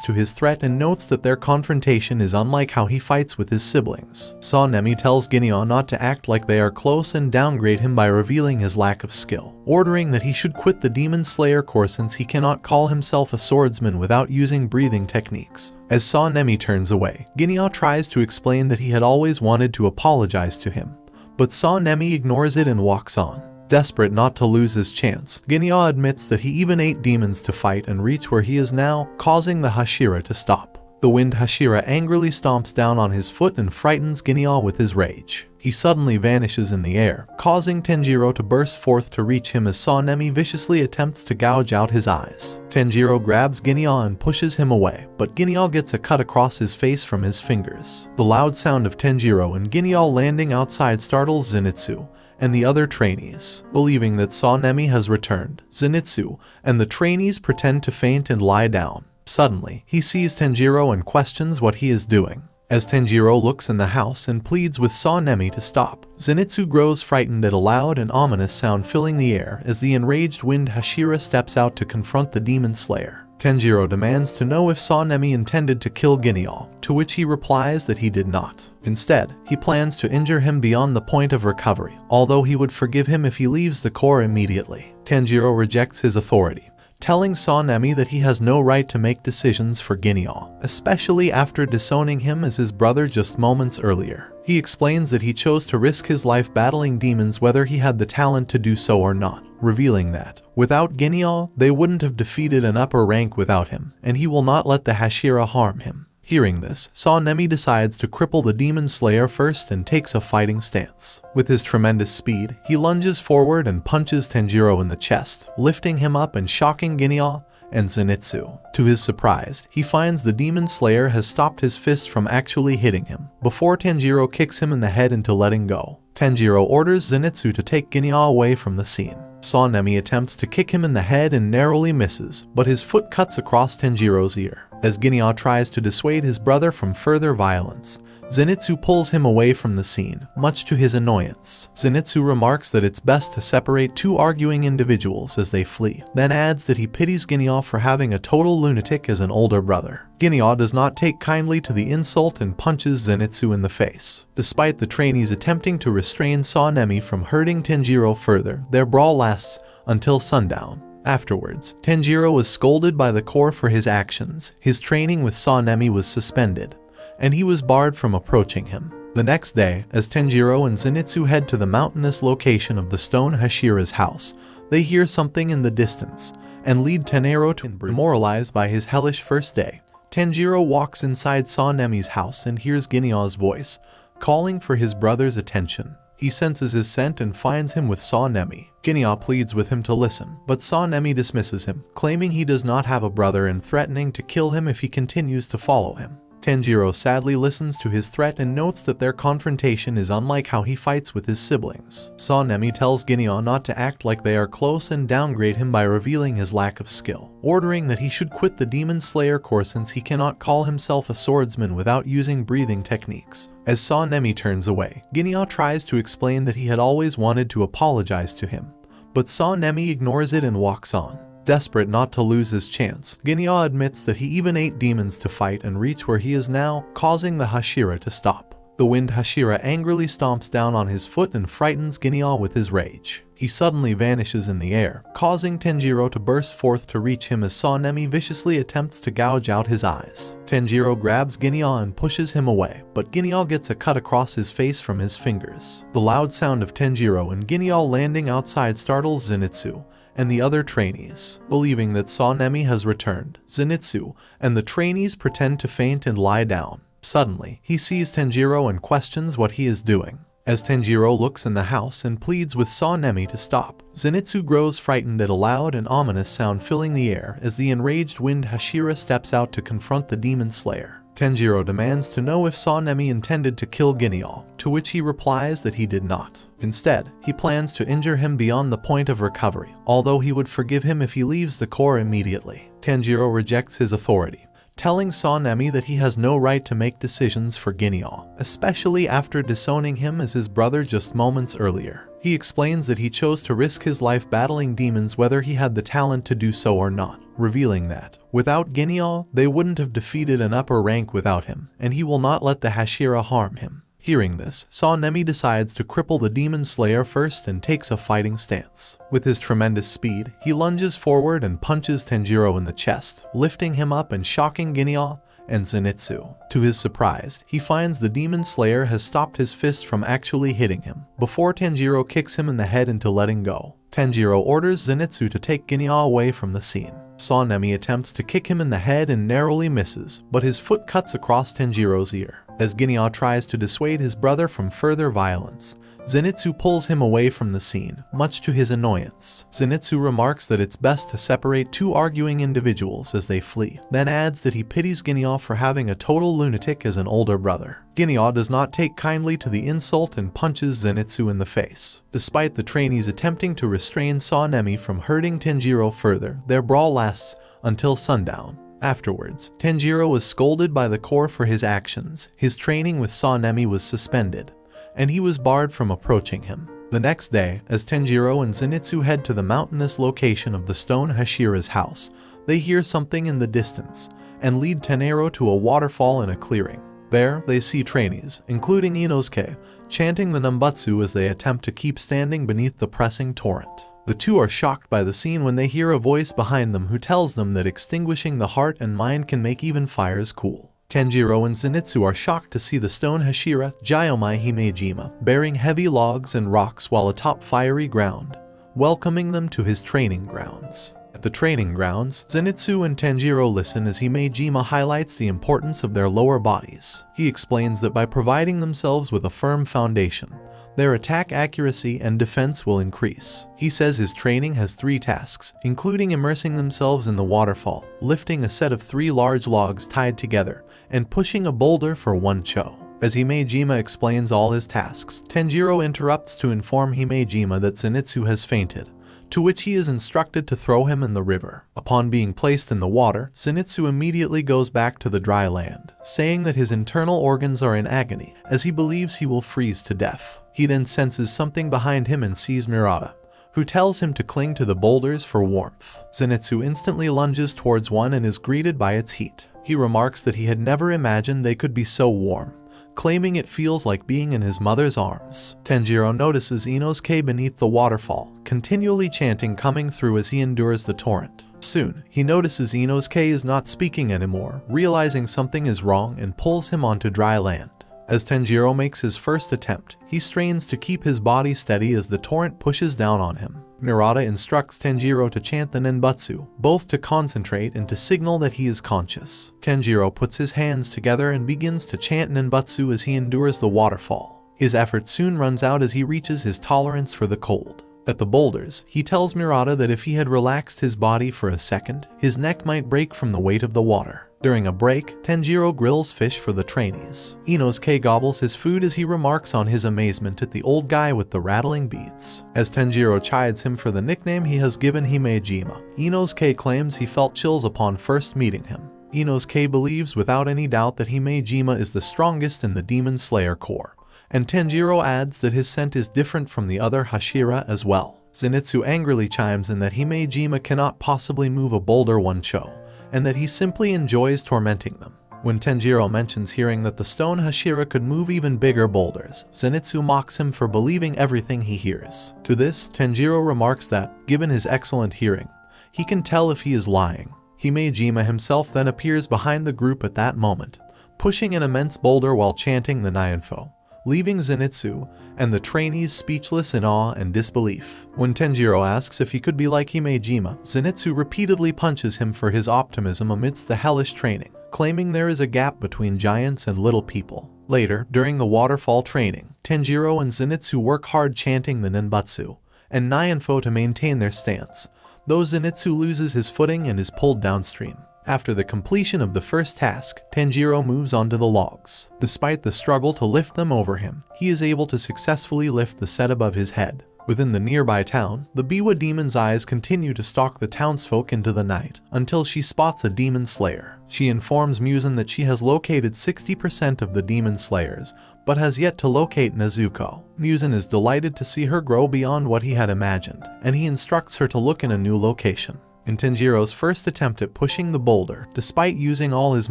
to his threat and notes that their confrontation is unlike how he fights with his siblings. Sanemi tells Ginya not to act like they are close and downgrade him by revealing his lack of skill, ordering that he should quit the Demon Slayer Corps since he cannot call himself a swordsman without using breathing techniques. As Sanemi turns away, Ginya tries to explain that he had always wanted to apologize to him, but Sanemi ignores it and walks on. Desperate not to lose his chance, Ginya admits that he even ate demons to fight and reach where he is now, causing the Hashira to stop. The Wind Hashira angrily stomps down on his foot and frightens Ginya with his rage. He suddenly vanishes in the air, causing Tenjiro to burst forth to reach him as Sanemi viciously attempts to gouge out his eyes. Tenjiro grabs Ginya and pushes him away, but Ginya gets a cut across his face from his fingers. The loud sound of Tenjiro and Ginya landing outside startles Zenitsu and the other trainees. Believing that Sanemi has returned, Zenitsu and the trainees pretend to faint and lie down. Suddenly, he sees Tenjiro and questions what he is doing. As Tenjiro looks in the house and pleads with Sanemi to stop, Zenitsu grows frightened at a loud and ominous sound filling the air as the enraged Wind Hashira steps out to confront the Demon Slayer. Tenjiro demands to know if Sanemi intended to kill Ginya, to which he replies that he did not. Instead, he plans to injure him beyond the point of recovery, although he would forgive him if he leaves the Corps immediately. Tenjiro rejects his authority, telling Sanemi that he has no right to make decisions for Ginya, especially after disowning him as his brother just moments earlier. He explains that he chose to risk his life battling demons whether he had the talent to do so or not, revealing that, without Ginya, they wouldn't have defeated an upper rank without him, and he will not let the Hashira harm him. Hearing this, Sanemi decides to cripple the Demon Slayer first and takes a fighting stance. With his tremendous speed, he lunges forward and punches Tenjiro in the chest, lifting him up and shocking Ginya and Zenitsu. To his surprise, he finds the Demon Slayer has stopped his fist from actually hitting him, before Tenjiro kicks him in the head into letting go. Tenjiro orders Zenitsu to take Ginya away from the scene. Sanemi attempts to kick him in the head and narrowly misses, but his foot cuts across Tenjiro's ear. As Ginya tries to dissuade his brother from further violence, Zenitsu pulls him away from the scene, much to his annoyance. Zenitsu remarks that it's best to separate two arguing individuals as they flee, then adds that he pities Ginya for having a total lunatic as an older brother. Ginya does not take kindly to the insult and punches Zenitsu in the face. Despite the trainees attempting to restrain Sanemi from hurting Tenjiro further, their brawl lasts until sundown. Afterwards, Tenjiro was scolded by the Corps for his actions. His training with Sanemi was suspended, and he was barred from approaching him. The next day, as Tenjiro and Zenitsu head to the mountainous location of the stone Hashira's house, they hear something in the distance, and lead Tenero to demoralized by his hellish first day. Tenjiro walks inside Sanemi's house and hears Ginya's voice, calling for his brother's attention. He senses his scent and finds him with Sanemi. Ginya pleads with him to listen, but Sanemi dismisses him, claiming he does not have a brother and threatening to kill him if he continues to follow him. Tenjiro sadly listens to his threat and notes that their confrontation is unlike how he fights with his siblings. Sanemi tells Ginya not to act like they are close and downgrade him by revealing his lack of skill, ordering that he should quit the Demon Slayer Corps since he cannot call himself a swordsman without using breathing techniques. As Sanemi turns away, Ginya tries to explain that he had always wanted to apologize to him, but Sanemi ignores it and walks on. Desperate not to lose his chance, Ginya admits that he even ate demons to fight and reach where he is now, causing the Hashira to stop. The Wind Hashira angrily stomps down on his foot and frightens Ginya with his rage. He suddenly vanishes in the air, causing Tenjiro to burst forth to reach him as Sanemi viciously attempts to gouge out his eyes. Tenjiro grabs Ginyo and pushes him away, but Ginyo gets a cut across his face from his fingers. The loud sound of Tenjiro and Ginyo landing outside startles Zenitsu and the other trainees. Believing that Sanemi has returned, Zenitsu and the trainees pretend to faint and lie down. Suddenly, he sees Tenjiro and questions what he is doing. As Tenjiro looks in the house and pleads with Sanemi to stop, Zenitsu grows frightened at a loud and ominous sound filling the air as the enraged wind Hashira steps out to confront the demon slayer. Tenjiro demands to know if Sanemi intended to kill Ginyo, to which he replies that he did not. Instead, he plans to injure him beyond the point of recovery, although he would forgive him if he leaves the core immediately. Tenjiro rejects his authority, telling Sanemi that he has no right to make decisions for Ginyo, especially after disowning him as his brother just moments earlier. He explains that he chose to risk his life battling demons whether he had the talent to do so or not, revealing that, without Ginyo, they wouldn't have defeated an upper rank without him, and he will not let the Hashira harm him. Hearing this, Sanemi decides to cripple the demon slayer first and takes a fighting stance. With his tremendous speed, he lunges forward and punches Tenjiro in the chest, lifting him up and shocking Ginyo and Zenitsu. To his surprise, he finds the demon slayer has stopped his fist from actually hitting him, before Tenjiro kicks him in the head into letting go. Tenjiro orders Zenitsu to take Ginyo away from the scene. Sanemi attempts to kick him in the head and narrowly misses, but his foot cuts across Tenjiro's ear. As Ginyo tries to dissuade his brother from further violence, Zenitsu pulls him away from the scene, much to his annoyance. Zenitsu remarks that it's best to separate two arguing individuals as they flee, then adds that he pities Ginyo for having a total lunatic as an older brother. Ginyo does not take kindly to the insult and punches Zenitsu in the face. Despite the trainees attempting to restrain Sanemi from hurting Tenjiro further, their brawl lasts until sundown. Afterwards, Tenjiro was scolded by the core for his actions. His training with Sanemi was suspended, and he was barred from approaching him. The next day, as Tenjiro and Zenitsu head to the mountainous location of the stone Hashira's house, they hear something in the distance, and lead Tenero to a waterfall in a clearing. There, they see trainees, including Inosuke, chanting the Nambutsu as they attempt to keep standing beneath the pressing torrent. The two are shocked by the scene when they hear a voice behind them who tells them that extinguishing the heart and mind can make even fires cool. Tenjiro and Zenitsu are shocked to see the stone Hashira, Jayomai Himejima, bearing heavy logs and rocks while atop fiery ground, welcoming them to his training grounds. At the training grounds, Zenitsu and Tenjiro listen as Himejima highlights the importance of their lower bodies. He explains that by providing themselves with a firm foundation, their attack accuracy and defense will increase. He says his training has 3 tasks, including immersing themselves in the waterfall, lifting a set of 3 large logs tied together, and pushing a boulder for 1 cho. As Himejima explains all his tasks, Tenjiro interrupts to inform Himejima that Zenitsu has fainted, to which he is instructed to throw him in the river. Upon being placed in the water, Zenitsu immediately goes back to the dry land, saying that his internal organs are in agony, as he believes he will freeze to death. He then senses something behind him and sees Murata, who tells him to cling to the boulders for warmth. Zenitsu instantly lunges towards one and is greeted by its heat. He remarks that he had never imagined they could be so warm, claiming it feels like being in his mother's arms. Tenjiro notices Inosuke beneath the waterfall, continually chanting coming through as he endures the torrent. Soon, he notices Inosuke is not speaking anymore, realizing something is wrong and pulls him onto dry land. As Tenjiro makes his first attempt, he strains to keep his body steady as the torrent pushes down on him. Murata instructs Tenjiro to chant the Nenbutsu, both to concentrate and to signal that he is conscious. Tenjiro puts his hands together and begins to chant Nenbutsu as he endures the waterfall. His effort soon runs out as he reaches his tolerance for the cold. At the boulders, he tells Murata that if he had relaxed his body for a second, his neck might break from the weight of the water. During a break, Tenjiro grills fish for the trainees. Inosuke gobbles his food as he remarks on his amazement at the old guy with the rattling beads. As Tenjiro chides him for the nickname he has given Himejima, Inosuke claims he felt chills upon first meeting him. Inosuke believes without any doubt that Himejima is the strongest in the Demon Slayer Corps, and Tenjiro adds that his scent is different from the other Hashira as well. Zenitsu angrily chimes in that Himejima cannot possibly move a boulder 1 cho, and that he simply enjoys tormenting them. When Tenjiro mentions hearing that the stone Hashira could move even bigger boulders, Zenitsu mocks him for believing everything he hears. To this, Tenjiro remarks that, given his excellent hearing, he can tell if he is lying. Himejima himself then appears behind the group at that moment, pushing an immense boulder while chanting the Nyanfo, leaving Zenitsu and the trainees speechless in awe and disbelief. When Tenjiro asks if he could be like Himejima, Zenitsu repeatedly punches him for his optimism amidst the hellish training, claiming there is a gap between giants and little people. Later, during the waterfall training, Tenjiro and Zenitsu work hard chanting the Nenbutsu and Nyanfo to maintain their stance, though Zenitsu loses his footing and is pulled downstream. After the completion of the first task, Tenjiro moves onto the logs. Despite the struggle to lift them over him, he is able to successfully lift the set above his head. Within the nearby town, the Biwa demon's eyes continue to stalk the townsfolk into the night, until she spots a demon slayer. She informs Muzan that she has located 60% of the demon slayers, but has yet to locate Nezuko. Muzan is delighted to see her grow beyond what he had imagined, and he instructs her to look in a new location. In Tenjiro's first attempt at pushing the boulder, despite using all his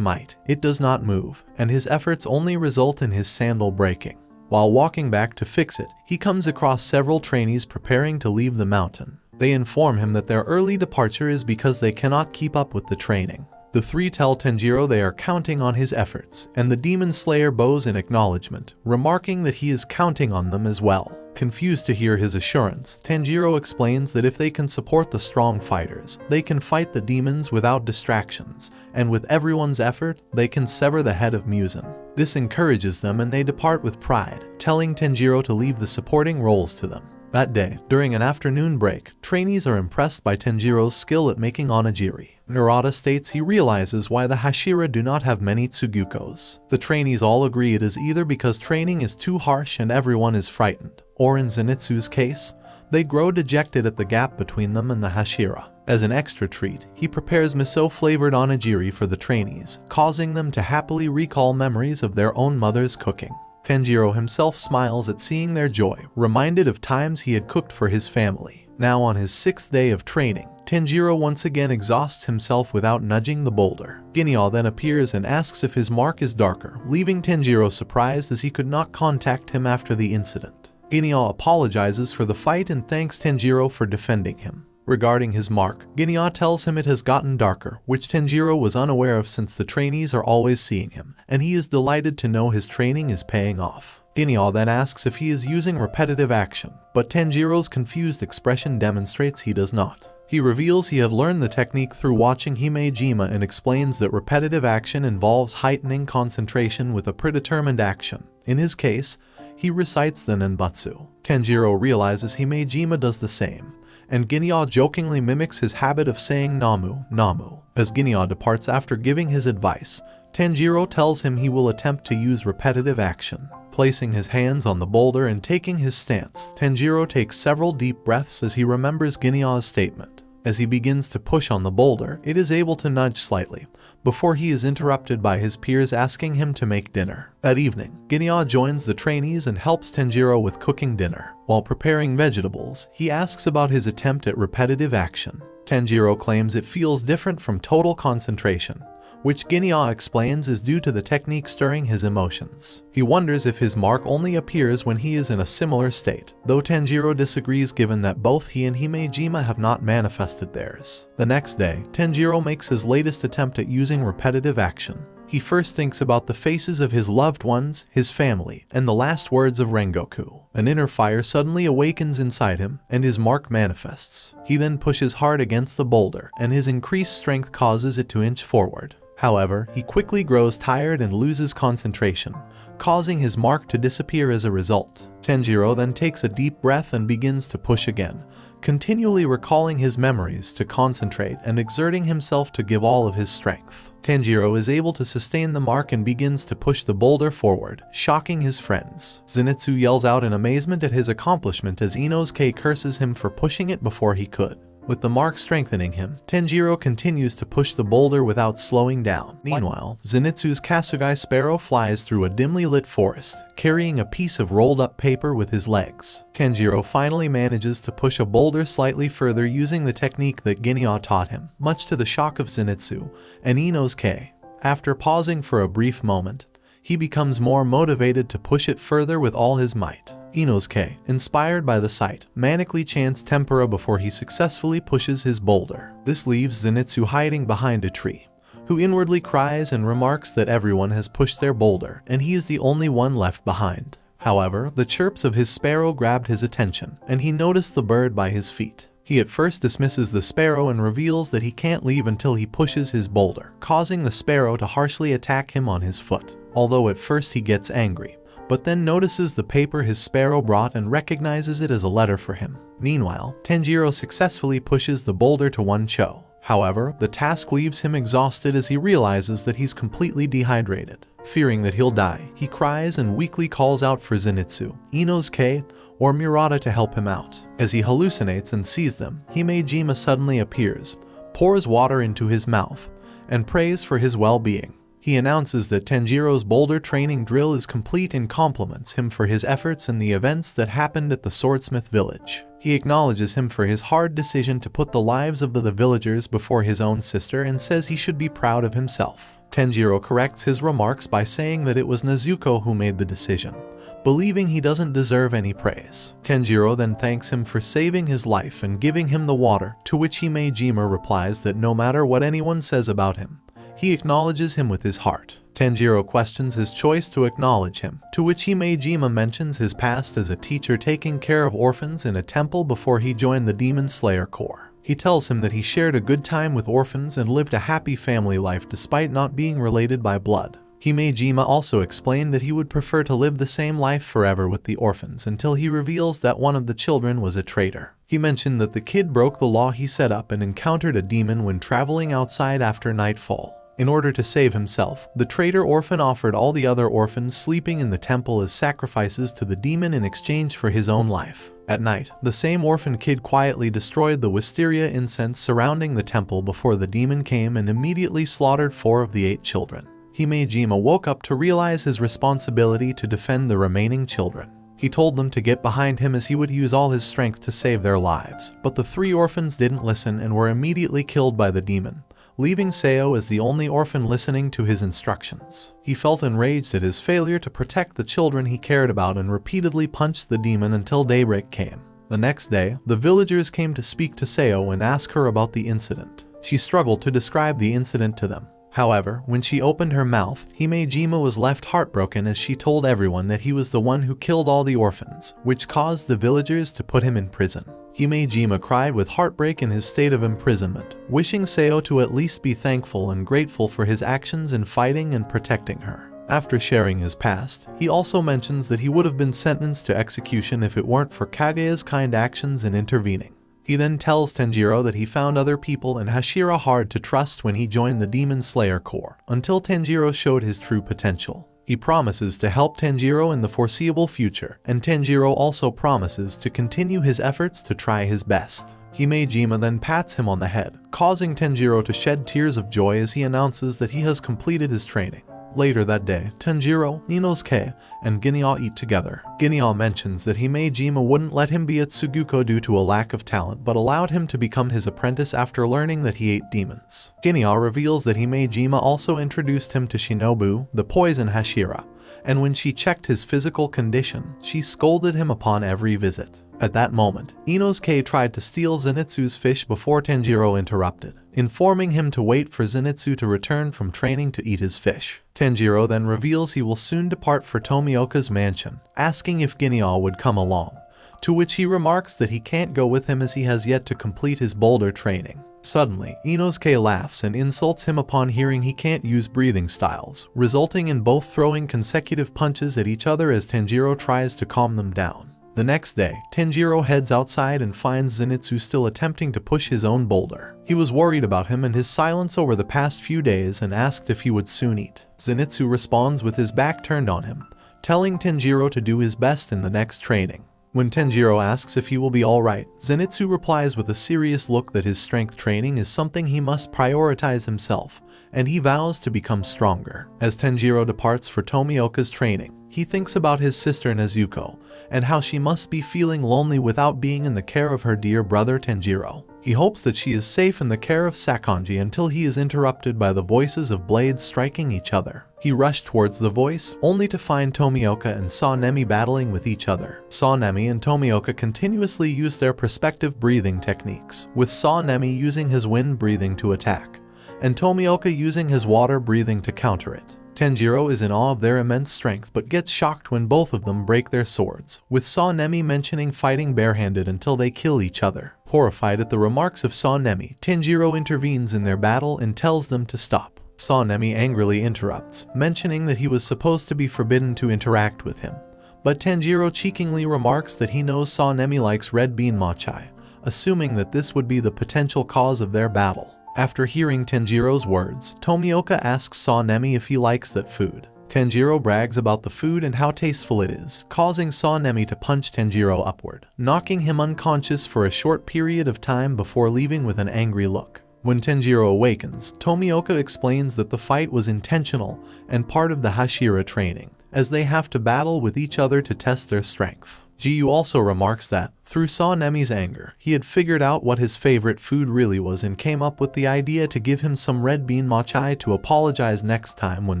might, it does not move, and his efforts only result in his sandal breaking. While walking back to fix it, he comes across several trainees preparing to leave the mountain. They inform him that their early departure is because they cannot keep up with the training. The three tell Tenjiro they are counting on his efforts, and the demon slayer bows in acknowledgement, remarking that he is counting on them as well. Confused to hear his assurance, Tenjiro explains that if they can support the strong fighters, they can fight the demons without distractions, and with everyone's effort, they can sever the head of Muzan. This encourages them and they depart with pride, telling Tenjiro to leave the supporting roles to them. That day, during an afternoon break, trainees are impressed by Tenjiro's skill at making onigiri. Narada states he realizes why the Hashira do not have many tsugukos. The trainees all agree it is either because training is too harsh and everyone is frightened, or in Zenitsu's case, they grow dejected at the gap between them and the Hashira. As an extra treat, he prepares miso-flavored onigiri for the trainees, causing them to happily recall memories of their own mother's cooking. Tenjiro himself smiles at seeing their joy, reminded of times he had cooked for his family. Now on his 6th day of training, Tenjiro once again exhausts himself without nudging the boulder. Ginyo then appears and asks if his mark is darker, leaving Tenjiro surprised as he could not contact him after the incident. Ginyo apologizes for the fight and thanks Tenjiro for defending him. Regarding his mark, Ginyo tells him it has gotten darker, which Tenjiro was unaware of since the trainees are always seeing him, and he is delighted to know his training is paying off. Ginyo then asks if he is using repetitive action, but Tenjiro's confused expression demonstrates he does not. He reveals he have learned the technique through watching Himejima and explains that repetitive action involves heightening concentration with a predetermined action. In his case, he recites the Nenbutsu. Tenjiro realizes Himejima does the same, and Ginyo jokingly mimics his habit of saying Namu, Namu. As Ginyo departs after giving his advice, Tenjiro tells him he will attempt to use repetitive action. Placing his hands on the boulder and taking his stance, Tenjiro takes several deep breaths as he remembers Ginyo's statement. As he begins to push on the boulder, it is able to nudge slightly, before he is interrupted by his peers asking him to make dinner. That evening, Ginyo joins the trainees and helps Tenjiro with cooking dinner. While preparing vegetables, he asks about his attempt at repetitive action. Tenjiro claims it feels different from total concentration, which Ginyo explains is due to the technique stirring his emotions. He wonders if his mark only appears when he is in a similar state, though Tenjiro disagrees given that both he and Himejima have not manifested theirs. The next day, Tenjiro makes his latest attempt at using repetitive action. He first thinks about the faces of his loved ones, his family, and the last words of Rengoku. An inner fire suddenly awakens inside him, and his mark manifests. He then pushes hard against the boulder, and his increased strength causes it to inch forward. However, he quickly grows tired and loses concentration, causing his mark to disappear as a result. Tenjiro then takes a deep breath and begins to push again, continually recalling his memories to concentrate and exerting himself to give all of his strength. Tenjiro is able to sustain the mark and begins to push the boulder forward, shocking his friends. Zenitsu yells out in amazement at his accomplishment as Inosuke curses him for pushing it before he could. With the mark strengthening him, Tenjiro continues to push the boulder without slowing down. Meanwhile, Zenitsu's Kasugai sparrow flies through a dimly lit forest, carrying a piece of rolled up paper with his legs. Tenjiro finally manages to push a boulder slightly further using the technique that Ginyo taught him, much to the shock of Zenitsu and Inosuke. After pausing for a brief moment, he becomes more motivated to push it further with all his might. Inosuke, inspired by the sight, manically chants tempera before he successfully pushes his boulder. This leaves Zenitsu hiding behind a tree, who inwardly cries and remarks that everyone has pushed their boulder and he is the only one left behind. However, the chirps of his sparrow grabbed his attention, and he noticed the bird by his feet. He at first dismisses the sparrow and reveals that he can't leave until he pushes his boulder, causing the sparrow to harshly attack him on his foot. Although at first he gets angry, but then notices the paper his sparrow brought and recognizes it as a letter for him. Meanwhile, Tenjiro successfully pushes the boulder to one Cho. However, the task leaves him exhausted as he realizes that he's completely dehydrated. Fearing that he'll die, he cries and weakly calls out for Zenitsu, Inosuke, or Murata to help him out. As he hallucinates and sees them, Himejima suddenly appears, pours water into his mouth, and prays for his well-being. He announces that Tenjiro's boulder training drill is complete and compliments him for his efforts in the events that happened at the Swordsmith village. He acknowledges him for his hard decision to put the lives of the villagers before his own sister and says he should be proud of himself. Tenjiro corrects his remarks by saying that it was Nezuko who made the decision, believing he doesn't deserve any praise. Tenjiro then thanks him for saving his life and giving him the water, to which Himejima replies that no matter what anyone says about him, he acknowledges him with his heart. Tenjiro questions his choice to acknowledge him, to which Himejima mentions his past as a teacher taking care of orphans in a temple before he joined the Demon Slayer Corps. He tells him that he shared a good time with orphans and lived a happy family life despite not being related by blood. Himejima also explained that he would prefer to live the same life forever with the orphans until he reveals that one of the children was a traitor. He mentioned that the kid broke the law he set up and encountered a demon when traveling outside after nightfall. In order to save himself, the traitor orphan offered all the other orphans sleeping in the temple as sacrifices to the demon in exchange for his own life. At night, the same orphan kid quietly destroyed the wisteria incense surrounding the temple before the demon came and immediately slaughtered 4 of the 8 children. Himejima woke up to realize his responsibility to defend the remaining children. He told them to get behind him as he would use all his strength to save their lives, but the 3 orphans didn't listen and were immediately killed by the demon, leaving Seo as the only orphan listening to his instructions. He felt enraged at his failure to protect the children he cared about and repeatedly punched the demon until daybreak came. The next day, the villagers came to speak to Seo and ask her about the incident. She struggled to describe the incident to them. However, when she opened her mouth, Himejima was left heartbroken as she told everyone that he was the one who killed all the orphans, which caused the villagers to put him in prison. Himejima cried with heartbreak in his state of imprisonment, wishing Seo to at least be thankful and grateful for his actions in fighting and protecting her. After sharing his past, he also mentions that he would have been sentenced to execution if it weren't for Kaguya's kind actions in intervening. He then tells Tenjiro that he found other people in Hashira hard to trust when he joined the Demon Slayer Corps, until Tenjiro showed his true potential. He promises to help Tenjiro in the foreseeable future, and Tenjiro also promises to continue his efforts to try his best. Himejima then pats him on the head, causing Tenjiro to shed tears of joy as he announces that he has completed his training. Later that day, Tenjiro, Inosuke, and Gin'ya eat together. Gin'ya mentions that Himejima wouldn't let him be at Suguko due to a lack of talent but allowed him to become his apprentice after learning that he ate demons. Gin'ya reveals that Himejima also introduced him to Shinobu, the poison Hashira, and when she checked his physical condition, she scolded him upon every visit. At that moment, Inosuke tried to steal Zenitsu's fish before Tenjiro interrupted, informing him to wait for Zenitsu to return from training to eat his fish. Tenjiro then reveals he will soon depart for Tomioka's mansion, asking if Gin'ya would come along, to which he remarks that he can't go with him as he has yet to complete his boulder training. Suddenly, Inosuke laughs and insults him upon hearing he can't use breathing styles, resulting in both throwing consecutive punches at each other as Tenjiro tries to calm them down. The next day, Tenjiro heads outside and finds Zenitsu still attempting to push his own boulder. He was worried about him and his silence over the past few days and asked if he would soon eat. Zenitsu responds with his back turned on him, telling Tenjiro to do his best in the next training. When Tenjiro asks if he will be alright, Zenitsu replies with a serious look that his strength training is something he must prioritize himself, and he vows to become stronger. As Tenjiro departs for Tomioka's training, he thinks about his sister Nezuko, and how she must be feeling lonely without being in the care of her dear brother Tenjiro. He hopes that she is safe in the care of Sakonji until he is interrupted by the voices of blades striking each other. He rushed towards the voice, only to find Tomioka and Sanemi battling with each other. Sanemi and Tomioka continuously use their respective breathing techniques, with Sanemi using his wind breathing to attack, and Tomioka using his water breathing to counter it. Tenjiro is in awe of their immense strength but gets shocked when both of them break their swords, with Sanemi mentioning fighting barehanded until they kill each other. Horrified at the remarks of Sanemi, Tenjiro intervenes in their battle and tells them to stop. Sanemi angrily interrupts, mentioning that he was supposed to be forbidden to interact with him, but Tenjiro cheekingly remarks that he knows Sanemi likes red bean matcha, assuming that this would be the potential cause of their battle. After hearing Tenjiro's words, Tomioka asks Sanemi if he likes that food. Tenjiro brags about the food and how tasteful it is, causing Sanemi to punch Tenjiro upward, knocking him unconscious for a short period of time before leaving with an angry look. When Tenjiro awakens, Tomioka explains that the fight was intentional and part of the Hashira training, as they have to battle with each other to test their strength. Jiyu also remarks that, through Sanemi's anger, he had figured out what his favorite food really was and came up with the idea to give him some red bean matcha to apologize next time when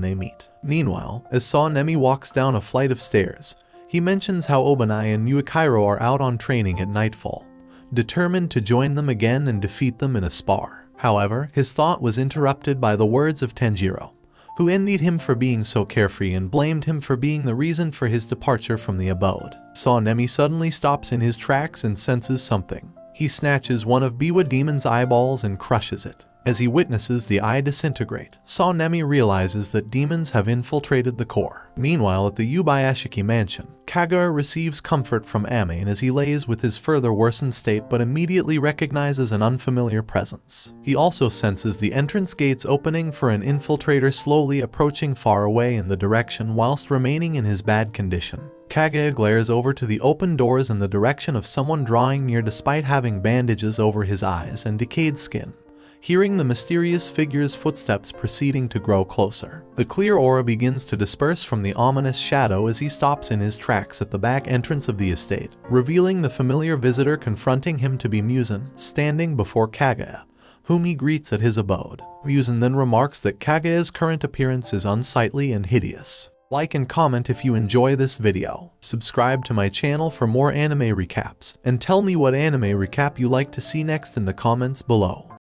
they meet. Meanwhile, as Sanemi walks down a flight of stairs, he mentions how Obanai and Muichiro are out on training at nightfall, determined to join them again and defeat them in a spar. However, his thought was interrupted by the words of Tenjiro, who envied him for being so carefree and blamed him for being the reason for his departure from the abode. Sanemi suddenly stops in his tracks and senses something. He snatches one of Biwa Demon's eyeballs and crushes it. As he witnesses the eye disintegrate, Sanemi realizes that demons have infiltrated the core. Meanwhile, at the Yubayashiki mansion, Kagura receives comfort from Ame as he lays with his further worsened state but immediately recognizes an unfamiliar presence. He also senses the entrance gates opening for an infiltrator slowly approaching far away in the direction whilst remaining in his bad condition. Kagura glares over to the open doors in the direction of someone drawing near despite having bandages over his eyes and decayed skin. Hearing the mysterious figure's footsteps proceeding to grow closer, the clear aura begins to disperse from the ominous shadow as he stops in his tracks at the back entrance of the estate, revealing the familiar visitor confronting him to be Muzan, standing before Kagura, whom he greets at his abode. Muzan then remarks that Kagura's current appearance is unsightly and hideous. Like and comment if you enjoy this video. Subscribe to my channel for more anime recaps, and tell me what anime recap you like to see next in the comments below.